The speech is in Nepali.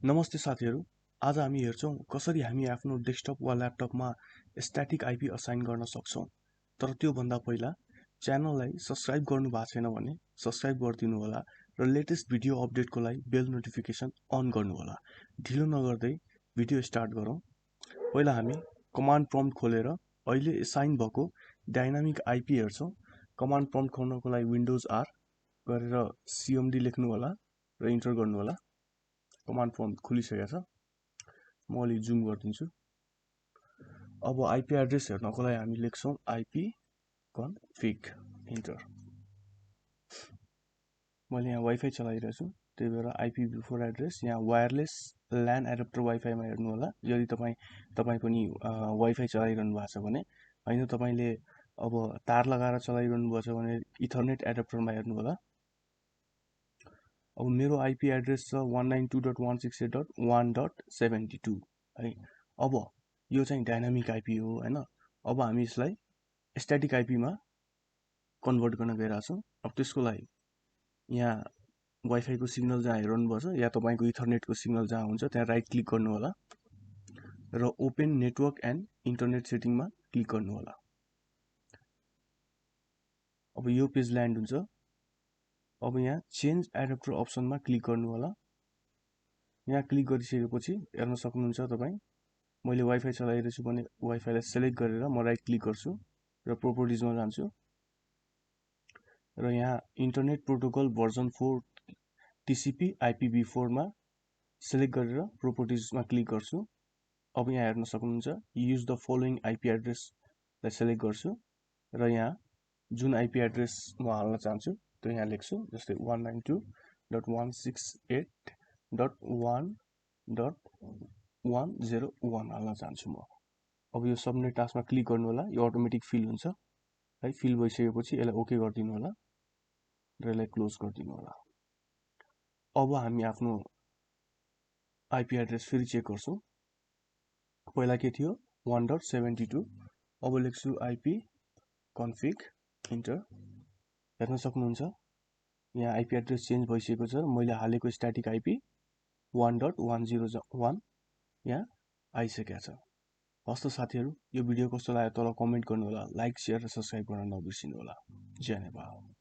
नमस्ते साथीहरू। आज हामी हेर्छौं कसरी हामी आफ्नो डेस्कटप वा ल्यापटपमा स्ट्याटिक आइपी असाइन गर्न सक्छौं। तर त्यो भन्दा पहिला च्यानललाई सब्स्क्राइब गर्नु भएको छैन भने सब्स्क्राइब गरिदिनु होला र लेटेस्ट भिडियो अपडेटको लागि बेल नोटिफिकेसन अन गर्नु होला। ढिलो नगर्दै भिडियो स्टार्ट गरौँ। पहिला हामी कमान्ड प्रम्प्ट खोलेर अहिले असाइन भएको डाइनामिक आइपी हेर्छौं। कमान्ड प्रम्प्ट खोल्नको लागि विन्डोज आर गरेर सीएमडी लेख्नु होला र इन्टर गर्नु होला। कमान्ड प्रम्प्ट खुलिसकेको छ। म अलि जुम गरिदिन्छु। अब आइपी एड्रेस हेर्नको लागि हामी लेख्छौं आइपी कन्फिग इन्टर। मैले यहाँ वाइफाई चलाइरहेको छु, त्यही भएर आइपी बिफोर एड्रेस यहाँ वायरलेस ल्यान एडाप्टर वाइफाईमा हेर्नु होला। यदि तपाईँ पनि वाइफाई चलाइरहनु भएको छ भने, हैन तपाईले अब तार लगाएर चलाइरहनु भएको छ भने इथरनेट एडाप्टरमा हेर्नु होला। अब मेरो आइपी एड्रेस छ 192.168.1.72 है। अब यो चाहिँ डाइनामिक आइपी हो हैन। अब हामी यसलाई स्ट्याटिक आइपीमा कन्भर्ट गर्न गइरहेका छौं। अब त्यसको लागि यहाँ वाइफाईको सिग्नल जहाँ हेर्नु पर्छ या तपाईको इथरनेटको सिग्नल जहाँ हुन्छ त्यहाँ राइट क्लिक गर्नु होला र ओपन नेटवर्क एन्ड इन्टरनेट सेटिङमा क्लिक गर्नु होला। अब यो पेज ल्यान्ड हुन्छ। अब यहाँ चेन्ज एडाप्टर अप्सनमा क्लिक गर्नु होला। यहाँ क्लिक गरिसकेपछि हेर्न सक्नुहुन्छ तपाई, मैले वाइफाई चलाइरहेको छु भने वाइफाईलाई सिलेक्ट गरेर म राइट क्लिक गर्छु र प्रोपर्टिजमा जान्छु र यहाँ इन्टरनेट प्रोटोकल भर्जन 4 टिसिपी आइपीभी4 मा सिलेक्ट गरेर प्रोपर्टिजमा क्लिक गर्छु। अब यहाँ हेर्न सक्नुहुन्छ युज द फलोइङ आइपी एड्रेसलाई सिलेक्ट गर्छु र यहाँ जुन आइपी एड्रेस म हाल्न चाहन्छु त्यो यहाँ लेख्छु। जस्तै 192.168.1.101 हाल्न चाहन्छु म। अब यो सबनेट टास्कमा क्लिक गर्नु होला। यो अटोमेटिक फिल हुन्छ है। फिल भइसकेपछि यसलाई ओके गरिदिनु होला र यसलाई क्लोज गरिदिनु होला। अब हामी आफ्नो आइपी एड्रेस फेरि चेक गर्छौं। पहिला के थियो 1.72। अब लेख्छु आइपी कन्फिग इन्टर। हेर्न सक्नुहुन्छ यहाँ आइपी एड्रेस चेन्ज भइसकेको छ। मैले हालेको स्ट्याटिक आइपी 1.101 यहाँ आइसकेको छ। हस्त साथीहरू, यो भिडियो कस्तो लाग्यो तल कमेन्ट गर्नु होला। लाइक, शेयर र सब्स्क्राइब गर्न नबिर्सिनु होला। जय नेपाल।